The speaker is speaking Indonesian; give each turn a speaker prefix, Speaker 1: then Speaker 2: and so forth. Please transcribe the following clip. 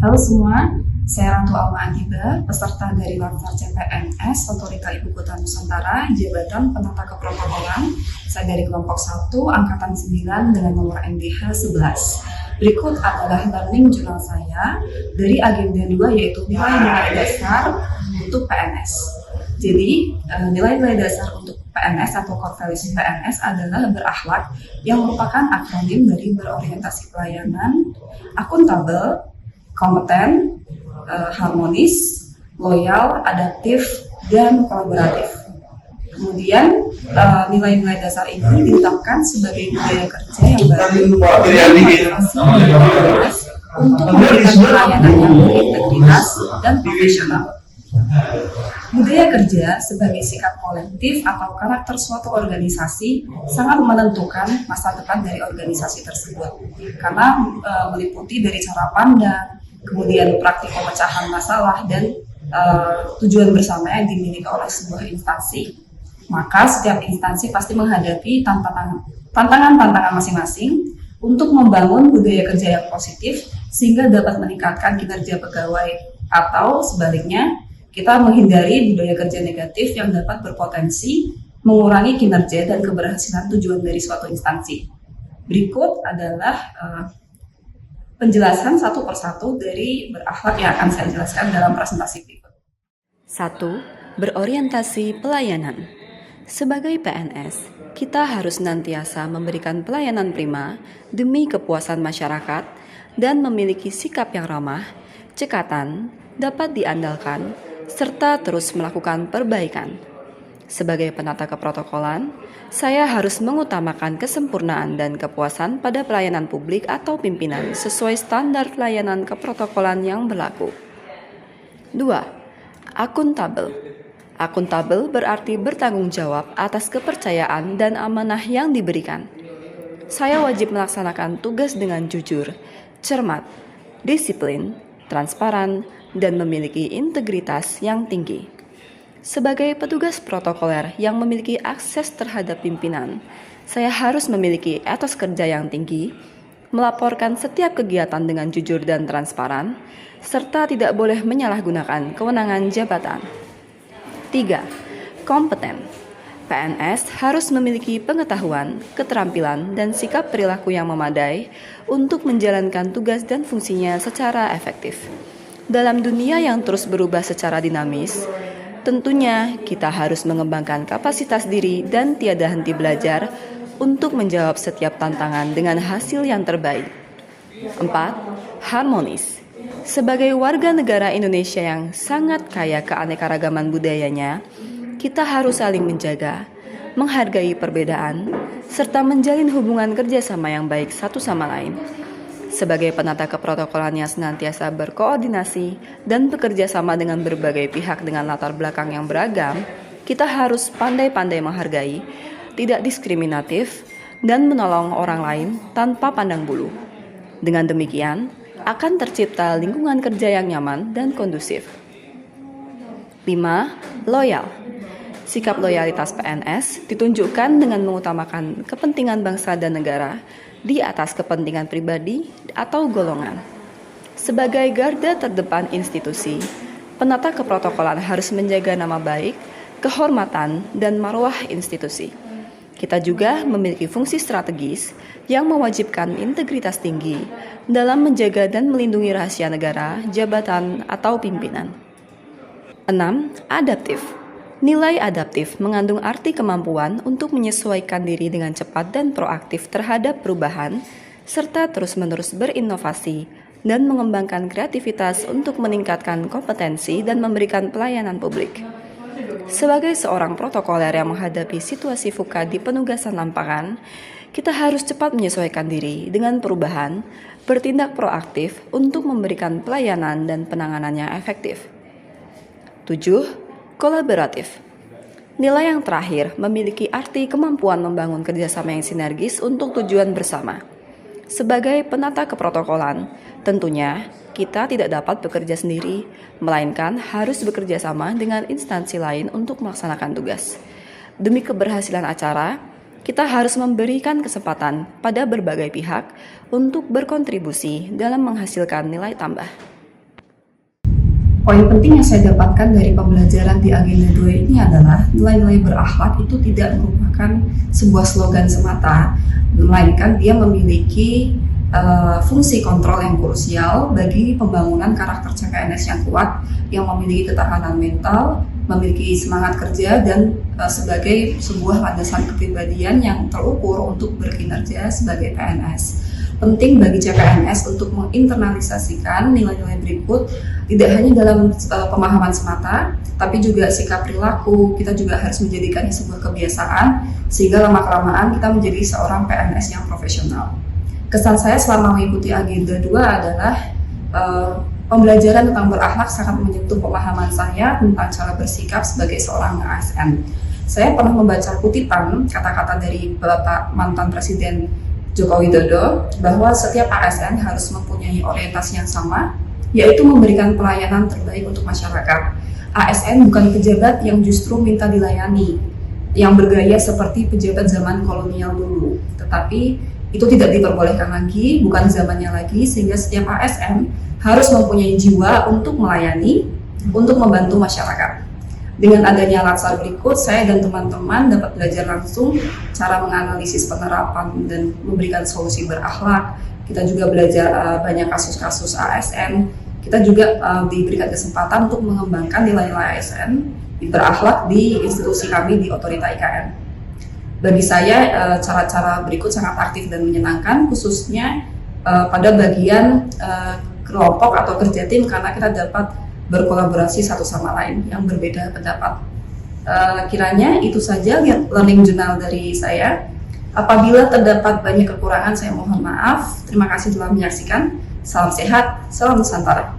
Speaker 1: Halo semua, saya Ratu Alma Agiba, peserta dari Latsar CPNS Otorita Ibu Kota Nusantara, Jabatan Penata Keprotokolan. Saya dari kelompok 1, Angkatan 9 dengan nomor NDH 11. Berikut adalah learning journal saya dari agenda 2, yaitu nilai-nilai dasar untuk PNS. Jadi, nilai-nilai dasar untuk PNS atau core values PNS adalah berakhlak, yang merupakan akronim dari berorientasi pelayanan, akuntabel, kompeten, harmonis, loyal, adaptif, dan kolaboratif. Kemudian nilai-nilai dasar ini ditetapkan sebagai budaya kerja yang baru untuk memberikan pelayanan yang berintegritas dan profesional. Budaya kerja sebagai sikap kolektif atau karakter suatu organisasi sangat menentukan masa depan dari organisasi tersebut, karena meliputi dari cara pandang, kemudian praktik pemecahan masalah, dan tujuan bersama yang dimiliki oleh sebuah instansi. Maka setiap instansi pasti menghadapi tantangan-tantangan masing-masing untuk membangun budaya kerja yang positif sehingga dapat meningkatkan kinerja pegawai, atau sebaliknya kita menghindari budaya kerja negatif yang dapat berpotensi mengurangi kinerja dan keberhasilan tujuan dari suatu instansi. Berikut adalah penjelasan satu persatu dari berakhlak yang akan saya jelaskan dalam presentasi berikut.
Speaker 2: 1. Berorientasi pelayanan. Sebagai PNS, kita harus senantiasa memberikan pelayanan prima demi kepuasan masyarakat dan memiliki sikap yang ramah, cekatan, dapat diandalkan, serta terus melakukan perbaikan. Sebagai penata keprotokolan, saya harus mengutamakan kesempurnaan dan kepuasan pada pelayanan publik atau pimpinan sesuai standar pelayanan keprotokolan yang berlaku. 2. Akuntabel. Akuntabel berarti bertanggung jawab atas kepercayaan dan amanah yang diberikan. Saya wajib melaksanakan tugas dengan jujur, cermat, disiplin, transparan, dan memiliki integritas yang tinggi. Sebagai petugas protokoler yang memiliki akses terhadap pimpinan, saya harus memiliki etos kerja yang tinggi, melaporkan setiap kegiatan dengan jujur dan transparan, serta tidak boleh menyalahgunakan kewenangan jabatan. 3. Kompeten. PNS harus memiliki pengetahuan, keterampilan, dan sikap perilaku yang memadai untuk menjalankan tugas dan fungsinya secara efektif. Dalam dunia yang terus berubah secara dinamis, tentunya kita harus mengembangkan kapasitas diri dan tiada henti belajar untuk menjawab setiap tantangan dengan hasil yang terbaik. 4. Harmonis. Sebagai warga negara Indonesia yang sangat kaya keanekaragaman budayanya, kita harus saling menjaga, menghargai perbedaan, serta menjalin hubungan kerjasama yang baik satu sama lain. Sebagai penata keprotokolan yang senantiasa berkoordinasi dan bekerja sama dengan berbagai pihak dengan latar belakang yang beragam, kita harus pandai-pandai menghargai, tidak diskriminatif, dan menolong orang lain tanpa pandang bulu. Dengan demikian, akan tercipta lingkungan kerja yang nyaman dan kondusif. 5. Loyal. Sikap loyalitas PNS ditunjukkan dengan mengutamakan kepentingan bangsa dan negara di atas kepentingan pribadi atau golongan. Sebagai garda terdepan institusi, penata keprotokolan harus menjaga nama baik, kehormatan, dan marwah institusi. Kita juga memiliki fungsi strategis yang mewajibkan integritas tinggi dalam menjaga dan melindungi rahasia negara, jabatan, atau pimpinan. 6. Adaptif. Nilai adaptif mengandung arti kemampuan untuk menyesuaikan diri dengan cepat dan proaktif terhadap perubahan, serta terus-menerus berinovasi dan mengembangkan kreativitas untuk meningkatkan kompetensi dan memberikan pelayanan publik. Sebagai seorang protokoler yang menghadapi situasi VUCA di penugasan lapangan, kita harus cepat menyesuaikan diri dengan perubahan, bertindak proaktif untuk memberikan pelayanan dan penanganannya efektif. 7. Kolaboratif. Nilai yang terakhir memiliki arti kemampuan membangun kerjasama yang sinergis untuk tujuan bersama. Sebagai penata keprotokolan, tentunya kita tidak dapat bekerja sendiri, melainkan harus bekerja sama dengan instansi lain untuk melaksanakan tugas. Demi keberhasilan acara, kita harus memberikan kesempatan pada berbagai pihak untuk berkontribusi dalam menghasilkan nilai tambah.
Speaker 1: Poin penting yang saya dapatkan dari pembelajaran di agenda 2 ini adalah nilai-nilai berakhlak itu tidak merupakan sebuah slogan semata, melainkan dia memiliki fungsi kontrol yang krusial bagi pembangunan karakter CPNS yang kuat, yang memiliki ketahanan mental, memiliki semangat kerja, dan sebagai sebuah landasan kepribadian yang terukur untuk berkinerja sebagai PNS. Penting bagi CPNS untuk menginternalisasikan nilai-nilai berikut, tidak hanya dalam pemahaman semata, tapi juga sikap perilaku. Kita juga harus menjadikannya sebuah kebiasaan, sehingga lama-kelamaan kita menjadi seorang PNS yang profesional. Kesan saya selama mengikuti agenda 2 adalah pembelajaran tentang berakhlak sangat menyentuh pemahaman saya tentang cara bersikap sebagai seorang ASN. Saya pernah membaca kutipan kata-kata dari Bapak mantan Presiden Joko Widodo bahwa setiap ASN harus mempunyai orientasi yang sama, yaitu memberikan pelayanan terbaik untuk masyarakat. ASN bukan pejabat yang justru minta dilayani, yang bergaya seperti pejabat zaman kolonial dulu, tetapi itu tidak diperbolehkan lagi, bukan zamannya lagi, sehingga setiap ASN harus mempunyai jiwa untuk melayani, untuk membantu masyarakat. Dengan adanya latsar berikut, saya dan teman-teman dapat belajar langsung cara menganalisis penerapan dan memberikan solusi berakhlak. Kita juga belajar banyak kasus-kasus ASN. Kita juga diberikan kesempatan untuk mengembangkan nilai-nilai ASN berakhlak di institusi kami di Otorita IKN. Bagi saya, cara-cara berikut sangat aktif dan menyenangkan, khususnya pada bagian kelompok atau kerja tim, karena kita dapat berkolaborasi satu sama lain yang berbeda pendapat. Kiranya itu saja learning journal dari saya. Apabila terdapat banyak kekurangan, saya mohon maaf. Terima kasih telah menyaksikan. Salam sehat, salam Nusantara.